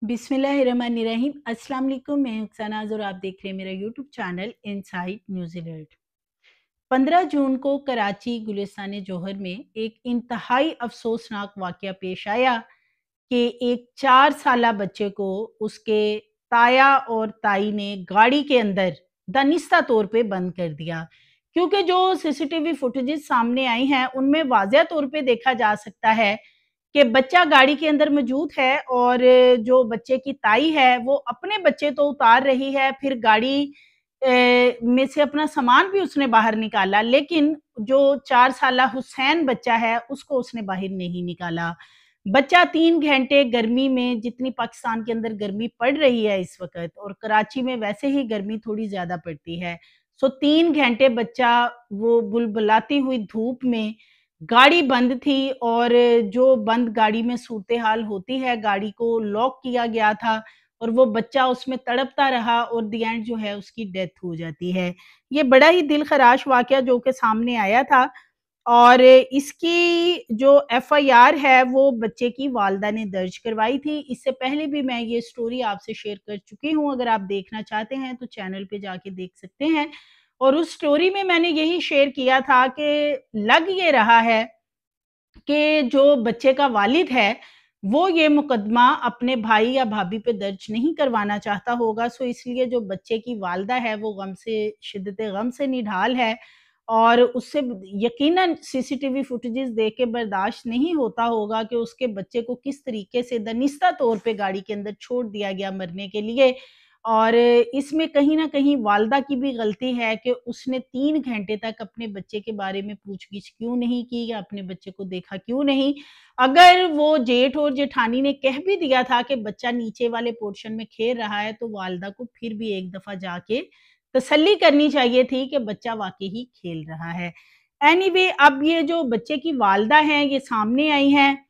बिस्मिल्लाहिर्रहमानिर्रहीम। अस्सलाम वालेकुम। मैं अक्सानाज़ और आप देख रहे हैं मेरा यूट्यूब चैनल इनसाइड न्यूज़ीलैंड। 15 जून को कराची गुलिस्तान जौहर में एक इंतहाई अफसोसनाक वाक़या पेश आया कि एक 4 साला बच्चे को उसके ताया और ताई ने गाड़ी के अंदर दानिस्ता तौर पे बंद कर दिया। क्योंकि जो सीसीटीवी फुटेजेस सामने आई हैं, उनमें वाज़िया तौर पे देखा जा सकता है कि बच्चा गाड़ी के अंदर मौजूद है और जो बच्चे की ताई है, वो अपने बच्चे तो उतार रही है, फिर गाड़ी में से अपना सामान भी उसने बाहर निकाला, लेकिन जो 4 साला हुसैन बच्चा है, उसको उसने बाहर नहीं निकाला। बच्चा 3 घंटे गर्मी में, जितनी पाकिस्तान के अंदर गर्मी पड़ रही है इस वक़्त, और कराची में वैसे ही गर्मी थोड़ी ज़्यादा पड़ती है, सो 3 घंटे बच्चा वो बुलबुलाती हुई धूप में, गाड़ी बंद थी और जो बंद गाड़ी में सूरत-ए-हाल होती है, गाड़ी को लॉक किया गया था और वो बच्चा उसमें तड़पता रहा और द एंड जो है उसकी डेथ हो जाती है। ये बड़ा ही दिल-खराश वाक़या जो कि सामने आया था और इसकी जो एफआईआर है वो बच्चे की वालिदा ने दर्ज करवाई थी। इससे पहले भी मैं ये स्टोरी आपसे शेयर कर चुकी हूँ, अगर आप देखना चाहते हैं तो चैनल पे जाके देख सकते हैं। और उस स्टोरी में मैंने यही शेयर किया था कि लग ये रहा है कि जो बच्चे का वालिद है, वो ये मुकदमा अपने भाई या भाभी पे दर्ज नहीं करवाना चाहता होगा, सो इसलिए जो बच्चे की वालिदा है, वो गम से शिद्दत गम से निढाल है और उससे यकीनन सीसीटीवी फुटेजेस देख के बर्दाश्त नहीं होता होगा कि उसके बच्चे को किस तरीके से दनिस्ता तौर पे गाड़ी के अंदर छोड़ दिया गया मरने के लिए। और इसमें कहीं न कहीं वालिदा की भी गलती है कि उसने 3 घंटे तक अपने बच्चे के बारे में पूछ-गिछ क्यों नहीं की या अपने बच्चे को देखा क्यों नहीं। अगर वो जेठ और जेठानी ने कह भी दिया था कि बच्चा नीचे वाले पोर्शन में खेल रहा है, तो वालिदा को फिर भी एक दफ़ा जाके तसल्ली करनी चाहिए थी कि बच्चा वाक़ई ही खेल रहा है। एनीवे, अब ये जो बच्चे की वालिदा हैं, ये सामने आई हैं।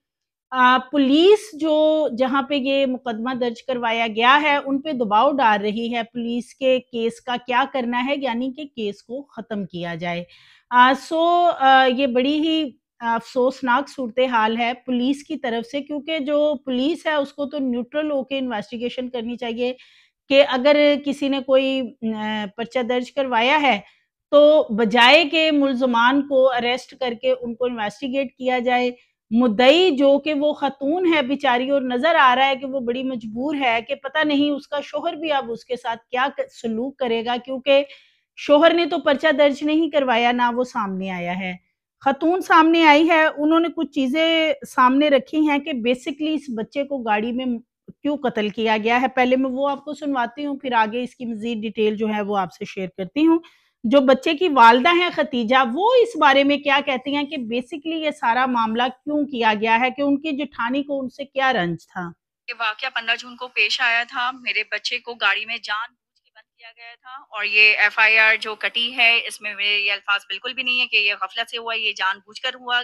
पुलिस जो जहाँ पे ये मुकदमा दर्ज करवाया गया है, उन पे दबाव डाल रही है पुलिस के केस का क्या करना है, यानी कि केस को ख़त्म किया जाए। ये बड़ी ही अफ़सोसनाक सूरत-ए-हाल है पुलिस की तरफ से, क्योंकि जो पुलिस है उसको तो न्यूट्रल होके इन्वेस्टिगेशन करनी चाहिए कि अगर किसी ने कोई पर्चा दर्ज करवाया है, तो बजाए कि मुल्ज़मान को अरेस्ट करके उनको इन्वेस्टिगेट किया जाए, मुद्दई जो कि वो ख़ातून है बेचारी, और नज़र आ रहा है कि वो बड़ी मजबूर है कि पता नहीं उसका शौहर भी अब उसके साथ क्या सलूक करेगा, क्योंकि शौहर ने तो पर्चा दर्ज नहीं करवाया, ना वो सामने आया है। ख़ातून सामने आई है, उन्होंने कुछ चीज़ें सामने रखी हैं कि बेसिकली इस बच्चे को गाड़ी में क्यों कत्ल किया गया है। पहले मैं वो आपको सुनवाती हूँ, फिर आगे इसकी मज़ीद डिटेल जो है वो आपसे शेयर करती हूँ। जो बच्चे की वालिदा हैं खतीजा, वो इस बारे में क्या कहती हैं कि बेसिकली ये सारा मामला क्यों किया गया है, कि उनकी जेठानी को उनसे क्या रंज था? ये वाक़या 15 जून को पेश आया था। मेरे बच्चे को गाड़ी में जानबूझ के बंद किया गया था और ये एफआईआर जो कटी है, इसमें मेरे ये अल्फ़ाज़ बिल्कुल भी नहीं है कि ये गफ़लत से हुआ, ये जानबूझकर हुआ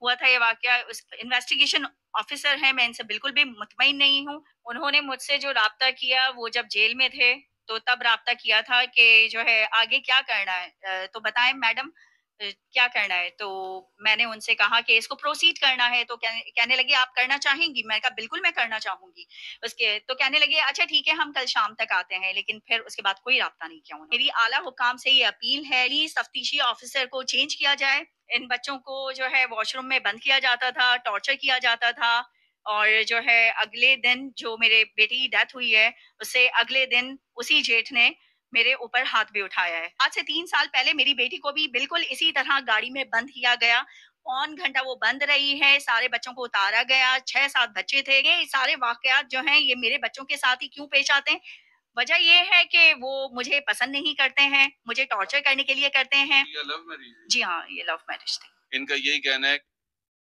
हुआ था ये वाक़या। उस इन्वेस्टिगेशन ऑफ़िसर हैं, मैं इनसे बिल्कुल भी मुतमईन नहीं हूँ। उन्होंने मुझसे जो राब्ता किया, वो जब जेल में थे, तो तब राब्ता किया था कि जो है आगे क्या करना है, तो बताएँ मैडम, क्या करना है? तो मैंने उनसे कहा कि इसको प्रोसीड करना है, तो कहने लगे आप करना चाहेंगी? मैंने कहा बिल्कुल मैं करना चाहूँगी। उसके तो कहने लगे अच्छा ठीक है, हम कल शाम तक आते हैं, लेकिन फिर उसके बाद कोई राब्ता नहीं किया उन्होंने। मेरी आला हुकाम से ये अपील है, प्लीज़ तफ्तीशी ऑफिसर को चेंज किया जाए। इन बच्चों को जो है वॉशरूम में बंद किया जाता था, टॉर्चर किया जाता था और जो है अगले दिन जो मेरे बेटी की डेथ हुई है, उससे अगले दिन उसी जेठ ने मेरे ऊपर हाथ भी उठाया है। आज से 3 साल पहले मेरी बेटी को भी बिल्कुल इसी तरह गाड़ी में बंद किया गया। पौन घंटा वो बंद रही है, सारे बच्चों को उतारा गया, 6-7 बच्चे थे। ये सारे वाक़यात जो हैं, ये मेरे बच्चों के साथ ही क्यों पेश आते हैं? वजह ये है कि वो मुझे पसंद नहीं करते हैं, मुझे टॉर्चर करने के लिए करते हैं। ये लव मैरिज है? जी हाँ, ये लव मैरिज थी। इनका यही कहना है।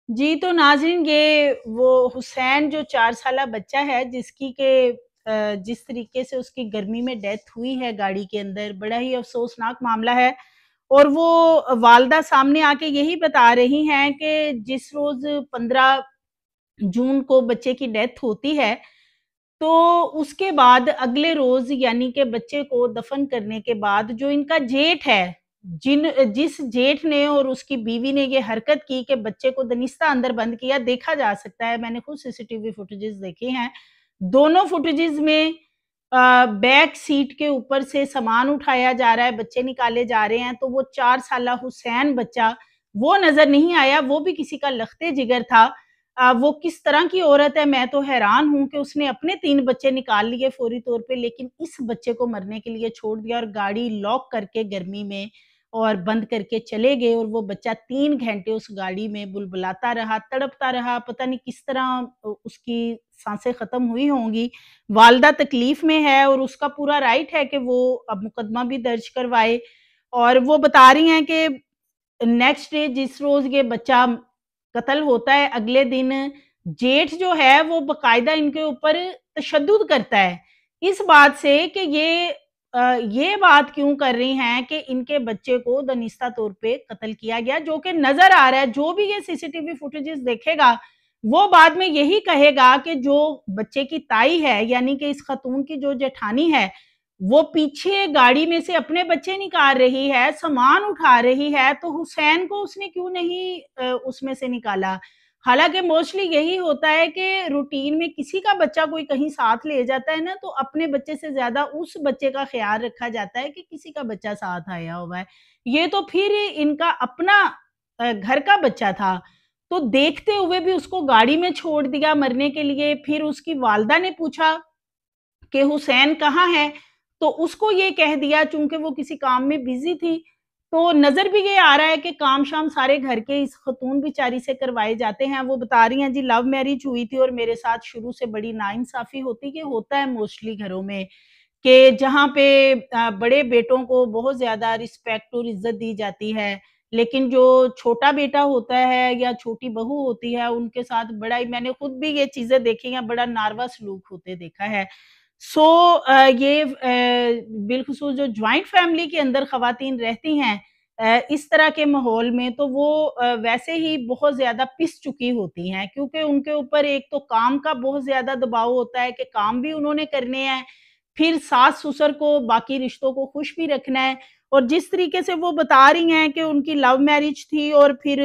जी, तो नाज़रीन, ये वो हुसैन जो 4 साला बच्चा है जिसकी के जिस तरीके से उसकी गर्मी में डेथ हुई है गाड़ी के अंदर, बड़ा ही अफ़सोसनाक मामला है। और वो वालिदा सामने आके यही बता रही हैं कि जिस रोज़ 15 जून को बच्चे की डेथ होती है, तो उसके बाद अगले रोज़, यानी कि बच्चे को दफ़न करने के बाद, जो इनका जेठ है, जिस जेठ ने और उसकी बीवी ने ये हरकत की कि बच्चे को दनिस्ता अंदर बंद किया, देखा जा सकता है, मैंने खुद सीसीटीवी फुटेजेस देखे हैं। दोनों फुटेजेस में बैक सीट के ऊपर से सामान उठाया जा रहा है, बच्चे निकाले जा रहे हैं, तो वो 4 साला हुसैन बच्चा वो नज़र नहीं आया, वो भी किसी का लख्ते जिगर था। वो किस तरह की औरत है, मैं तो हैरान हूँ कि उसने अपने 3 बच्चे निकाल लिए फ़ौरी तौर पे, लेकिन इस बच्चे को मरने के लिए छोड़ दिया और गाड़ी लॉक करके गर्मी में और बंद करके चले गए, और वो बच्चा 3 घंटे उस गाड़ी में बुलबुलाता रहा, तड़पता रहा, पता नहीं किस तरह उसकी साँसें ख़त्म हुई होंगी। वालिदा तकलीफ़ में है और उसका पूरा राइट है कि वो अब मुकदमा भी दर्ज करवाए, और वो बता रही हैं कि नेक्स्ट डे जिस रोज़ ये बच्चा कत्ल होता है, अगले दिन जेठ जो है वो बाकायदा इनके ऊपर तशद्दुद करता है। इस बात से कि ये बात क्यों कर रही हैं कि इनके बच्चे को दनिस्ता तौर पे कत्ल किया गया, जो कि नज़र आ रहा है, जो भी ये सीसीटीवी फुटेजेस देखेगा, वो बाद में यही कहेगा कि जो बच्चे की ताई है, यानी कि इस खातून की जो जेठानी है, वो पीछे गाड़ी में से अपने बच्चे निकाल रही है, सामान उठा रही है, तो हुसैन को उसने क्यों नहीं उसमें से निकाला? हालाँकि मोस्टली यही होता है कि रूटीन में किसी का बच्चा कोई कहीं साथ ले जाता है ना, तो अपने बच्चे से ज़्यादा उस बच्चे का ख़्याल रखा जाता है कि किसी का बच्चा साथ आया हुआ है। ये तो फिर इनका अपना घर का बच्चा था, तो देखते हुए भी उसको गाड़ी में छोड़ दिया मरने के लिए। फिर उसकी वालिदा ने पूछा कि हुसैन कहाँ है? तो उसको ये कह दिया, चूँकि वो किसी काम में बिज़ी थी, तो नज़र भी ये आ रहा है कि काम-शाम सारे घर के इस खतून बेचारी से करवाए जाते हैं। वो बता रही हैं जी, लव मैरिज हुई थी और मेरे साथ शुरू से बड़ी नाइंसाफ़ी होती, ये होता है मोस्टली घरों में कि जहाँ पे बड़े बेटों को बहुत ज़्यादा रिस्पेक्ट और इज़्ज़त दी जाती है, लेकिन जो छोटा बेटा होता है या छोटी बहू होती है, उनके साथ बड़ा ही, मैंने खुद भी ये चीज़ें देखी हैं, बड़ा नारवा सलूक होते देखा है। सो ये बिलख़ुसूस जो जॉइंट फैमिली के अंदर ख़वातीन रहती हैं इस तरह के माहौल में, तो वो वैसे ही बहुत ज़्यादा पिस चुकी होती हैं, क्योंकि उनके ऊपर एक तो काम का बहुत ज़्यादा दबाव होता है कि काम भी उन्होंने करने हैं, फिर सास-ससुर को, बाकी रिश्तों को खुश भी रखना है, और जिस तरीके से वो बता रही हैं कि उनकी लव मैरिज थी और फिर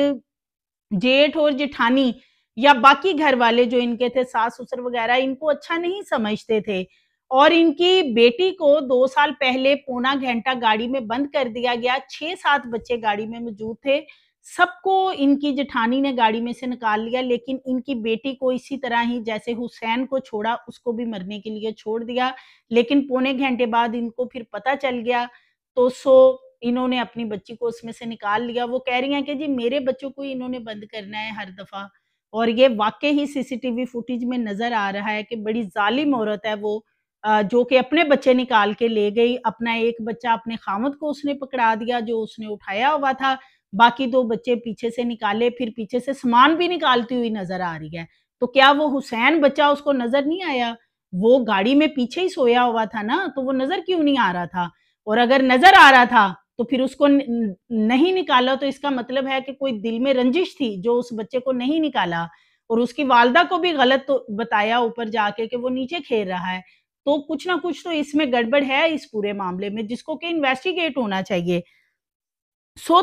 जेठ और जेठानी या बाकी घर वाले जो इनके थे, सास-ससुर वगैरह, इनको अच्छा नहीं समझते थे, और इनकी बेटी को 2 साल पहले पौना घंटा गाड़ी में बंद कर दिया गया। 6-7 बच्चे गाड़ी में मौजूद थे। सबको इनकी जेठानी ने गाड़ी में से निकाल लिया, लेकिन इनकी बेटी को इसी तरह ही जैसे हुसैन को छोड़ा, उसको भी मरने के लिए छोड़ दिया। लेकिन पौने घंटे बाद इनको फिर पता चल गया, तो इन्होंने अपनी बच्ची को उसमें से निकाल लिया। वो कह रही हैं कि जी, मेरे बच्चों को ही इन्होंने बंद करना है हर दफ़ा, और ये वाक़ई ही सीसीटीवी फुटेज में नज़र आ रहा है कि बड़ी ज़ालिम औरत है वो, जो कि अपने बच्चे निकाल के ले गई। अपना एक बच्चा अपने ख़ावंद को उसने पकड़ा दिया जो उसने उठाया हुआ था, बाकी 2 बच्चे पीछे से निकाले, फिर पीछे से सामान भी निकालती हुई नज़र आ रही है। तो क्या वो हुसैन बच्चा उसको नज़र नहीं आया? वो गाड़ी में पीछे ही सोया हुआ था ना, तो वो नज़र क्यों नहीं आ रहा था? और अगर नज़र आ रहा था, तो फिर उसको नहीं निकाला, तो इसका मतलब है कि कोई दिल में रंजिश थी जो उस बच्चे को नहीं निकाला, और उसकी वालिदा को भी गलत तो बताया ऊपर जाके कि वो नीचे खेल रहा है। तो कुछ ना कुछ तो इसमें गड़बड़ है इस पूरे मामले में, जिसको कि इन्वेस्टिगेट होना चाहिए।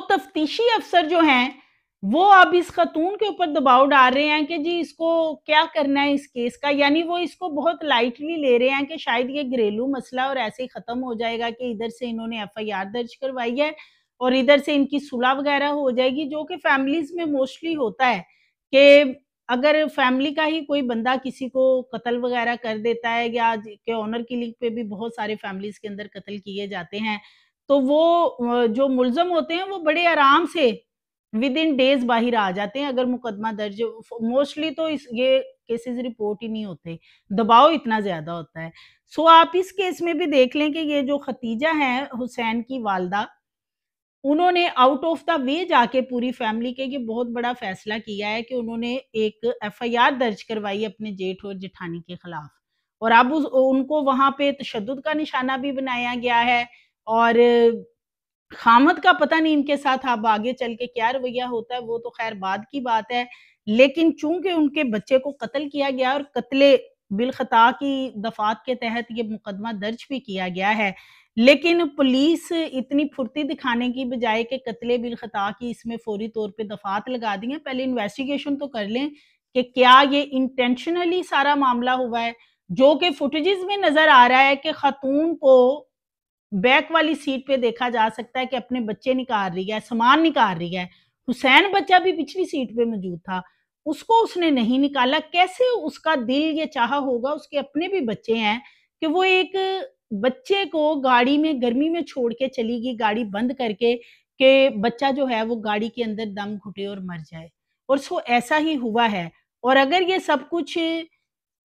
तफ्तीशी अफ़सर जो हैं, वो अब इस खातून के ऊपर दबाव डाल रहे हैं कि जी, इसको क्या करना है इस केस का, यानी वो इसको बहुत लाइटली ले रहे हैं कि शायद ये घरेलू मसला और ऐसे ही ख़त्म हो जाएगा कि इधर से इन्होंने एफआईआर दर्ज करवाई है और इधर से इनकी सुलह वग़ैरह हो जाएगी, जो कि फैमिलीज़ में मोस्टली होता है कि अगर फैमिली का ही कोई बंदा किसी को कत्ल वग़ैरह कर देता है, या के ऑनर किलिंग पे भी बहुत सारे फैमिलीज़ के अंदर कत्ल किए जाते हैं, तो वो जो मुल्ज़म होते हैं, वो बड़े आराम से विद इन डेज़ बाहर आ जाते हैं, अगर मुकदमा दर्ज मोस्टली तो इस ये केसेज़ रिपोर्ट ही नहीं होते, दबाव इतना ज़्यादा होता है। आप इस केस में भी देख लें कि ये जो खतीजा हैं, हुसैन की वालिदा, उन्होंने आउट ऑफ द वे जाके पूरी फैमिली के ये बहुत बड़ा फैसला किया है कि उन्होंने एक एफआईआर दर्ज करवाई अपने जेठ और जेठानी के खिलाफ, और अब उनको वहां पे तशद्दुद का निशाना भी बनाया गया है, और खामद का पता नहीं इनके साथ अब आगे चल के क्या रवैया होता है, वो तो खैर बाद की बात है। लेकिन चूंकि उनके बच्चे को कत्ल किया गया और कत्ले बिलखता की दफात के तहत ये मुकदमा दर्ज भी किया गया है, लेकिन पुलिस इतनी फुर्ती दिखाने की बजाय कि कत्ले बिलखता की इसमें फौरी तौर पे दफात लगा दी है, पहले इन्वेस्टिगेशन तो कर लें कि क्या ये इंटेंशनली सारा मामला हुआ है। जो कि फुटेजेस में नज़र आ रहा है कि खातून को बैक वाली सीट पे देखा जा सकता है कि अपने बच्चे निकाल रही है, सामान निकाल रही है। हुसैन बच्चा भी पिछली सीट पे मौजूद था, उसको उसने नहीं निकाला। कैसे उसका दिल ये चाहा होगा, उसके अपने भी बच्चे हैं, कि वो एक बच्चे को गाड़ी में गर्मी में छोड़ के चली गई, गाड़ी बंद करके, कि बच्चा जो है वो गाड़ी के अंदर दम घुटे और मर जाए। और सो ऐसा ही हुआ है। और अगर ये सब कुछ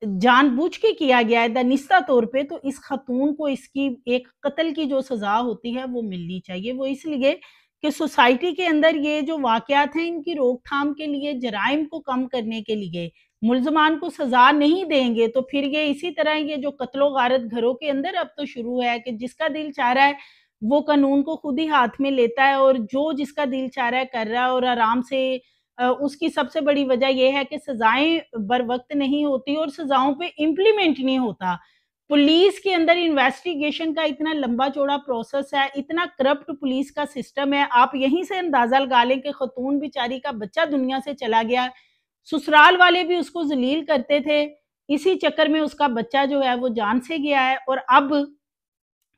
जानबूझ के किया गया है दानिस्ता तौर पे, तो इस खातून को इसकी एक कत्ल की जो सज़ा होती है वो मिलनी चाहिए। वो इसलिए कि सोसाइटी के अंदर ये जो वाक़यात हैं इनकी रोकथाम के लिए, जराइम को कम करने के लिए, मुल्ज़मान को सज़ा नहीं देंगे तो फिर ये इसी तरह ये जो कत्लो-गारत घरों के अंदर अब तो शुरू है कि जिसका दिल चाह रहा है वो कानून को खुद ही हाथ में लेता है और जो जिसका दिल चाह रहा है कर रहा है और आराम से उसकी सबसे बड़ी वजह ये है कि सज़ाएँ बर वक़्त नहीं होती और सज़ाओं पे इम्प्लीमेंट नहीं होता। पुलिस के अंदर इन्वेस्टिगेशन का इतना लंबा-चौड़ा प्रोसेस है, इतना करप्ट पुलिस का सिस्टम है, आप यहीं से अंदाज़ा लगा लें कि ख़तून बेचारी का बच्चा दुनिया से चला गया, ससुराल वाले भी उसको ज़लील करते थे, इसी चक्कर में उसका बच्चा जो है वो जान से गया है और अब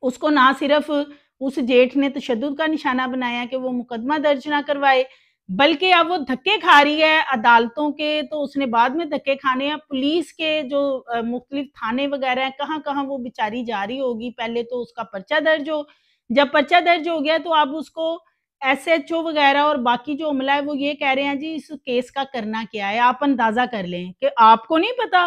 उसको ना सिर्फ़ उस जेठ ने तशद्दुद का निशाना बनाया कि वो मुकदमा दर्ज ना करवाए, बल्कि अब वो धक्के खा रही है अदालतों के, तो उसने बाद में धक्के खाने हैं पुलिस के जो मुख्तलिफ थाने वग़ैरह हैं, कहाँ-कहाँ वो बेचारी जा रही होगी। पहले तो उसका पर्चा दर्ज हो, जब पर्चा दर्ज हो गया तो अब उसको एसएचओ वग़ैरह और बाकी जो अमला है वो ये कह रहे हैं जी इस केस का करना क्या है? आप अंदाज़ा कर लें कि आपको नहीं पता,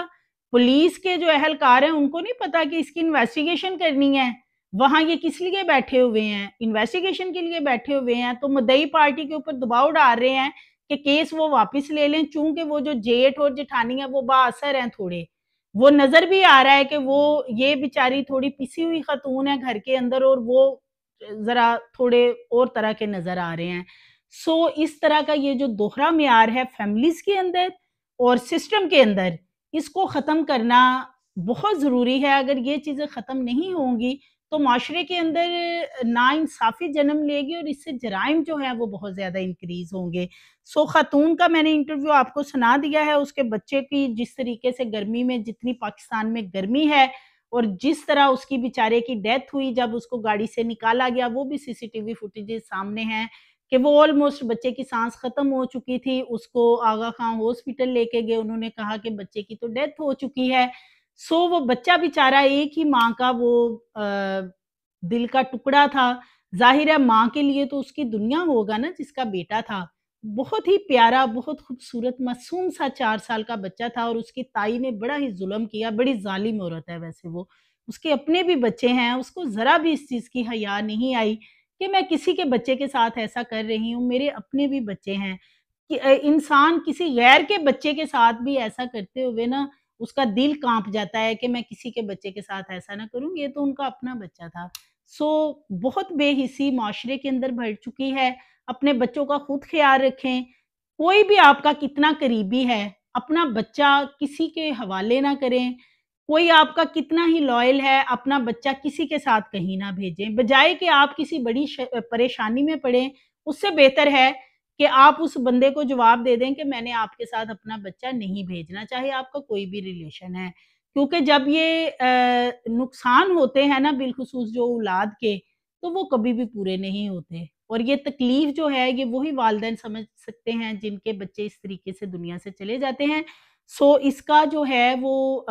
पुलिस के जो अहलकार हैं उनको नहीं पता कि इसकी इन्वेस्टिगेशन करनी है। वहाँ ये किस लिए बैठे हुए हैं? इन्वेस्टिगेशन के लिए बैठे हुए हैं, तो मुद्दई पार्टी के ऊपर दबाव डाल रहे हैं कि केस वो वापस ले लें, चूँकि वो जो जेठ और जेठानी है वो बाअसर हैं थोड़े। वो नज़र भी आ रहा है कि वो ये बेचारी थोड़ी पिसी हुई खातून है घर के अंदर और वो ज़रा थोड़े और तरह के नज़र आ रहे हैं। सो इस तरह का ये जो दोहरा मेयार है फैमिलीज़ के अंदर और सिस्टम के अंदर, इसको ख़त्म करना बहुत ज़रूरी है। अगर ये चीज़ें ख़त्म नहीं होंगी तो माशरे के अंदर नाइंसाफ़ी जन्म लेगी और इससे जराइम जो हैं वो बहुत ज़्यादा इंक्रीज़ होंगे। सो खातून का मैंने इंटरव्यू आपको सुना दिया है, उसके बच्चे की जिस तरीके से गर्मी में जितनी पाकिस्तान में गर्मी है और जिस तरह उसकी बेचारे की डेथ हुई जब उसको गाड़ी से निकाला गया, वो भी सीसीटीवी फुटेजेस सामने हैं कि वो ऑलमोस्ट बच्चे की साँस ख़त्म हो चुकी थी, उसको आगा खां हॉस्पिटल लेके गए, उन्होंने कहा कि बच्चे की तो डेथ हो चुकी है। सो वो बच्चा बेचारा एक ही माँ का वो दिल का टुकड़ा था। ज़ाहिर है माँ के लिए तो उसकी दुनिया होगा ना जिसका बेटा था। बहुत ही प्यारा, बहुत खूबसूरत मासूम सा 4 साल का बच्चा था और उसकी ताई ने बड़ा ही ज़ुल्म किया, बड़ी ज़ालिम औरत है वैसे वो। उसके अपने भी बच्चे हैं, उसको ज़रा भी इस चीज़ की हया नहीं आई कि मैं किसी के बच्चे के साथ ऐसा कर रही हूँ, मेरे अपने भी बच्चे हैं। कि इंसान किसी गैर के बच्चे के साथ भी ऐसा करते हुए ना उसका दिल काँप जाता है कि मैं किसी के बच्चे के साथ ऐसा ना करूँ, ये तो उनका अपना बच्चा था। सो बहुत बेहिस्सी माशरे के अंदर बढ़ चुकी है, अपने बच्चों का खुद ख़्याल रखें। कोई भी आपका कितना करीबी है, अपना बच्चा किसी के हवाले ना करें। कोई आपका कितना ही लॉयल है, अपना बच्चा किसी के साथ कहीं ना भेजें। बजाए कि आप किसी बड़ी परेशानी में पड़ें, उससे बेहतर है कि आप उस बंदे को जवाब दे दें कि मैंने आपके साथ अपना बच्चा नहीं भेजना, चाहे आपका कोई भी रिलेशन है। क्योंकि जब ये नुकसान होते हैं ना बिलख़ुसूस जो औलाद के, तो वो कभी भी पूरे नहीं होते और ये तकलीफ़ जो है ये वही वालिदैन समझ सकते हैं जिनके बच्चे इस तरीके से दुनिया से चले जाते हैं। सो इसका जो है वो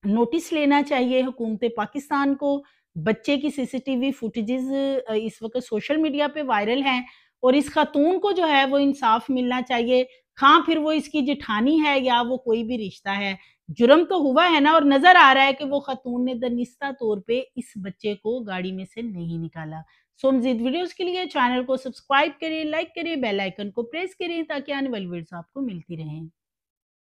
नोटिस लेना चाहिए हुकूमत पाकिस्तान को। बच्चे की सीसीटीवी फुटेजेस इस वक़्त सोशल मीडिया पे वायरल हैं और इस खातून को जो है वो इंसाफ मिलना चाहिए। हाँ, फिर वो इसकी जेठानी है या वो कोई भी रिश्ता है। जुर्म तो हुआ है ना और नज़र आ रहा है कि वो खातून ने दनिस्ता तौर पे इस बच्चे को गाड़ी में से नहीं निकाला। सो मज़ीद वीडियोज़ के लिए चैनल को सब्सक्राइब करें, लाइक करें, बेल आइकन को प्रेस करें ताकि आने वाली वीडियोज़ आपको मिलती रहें।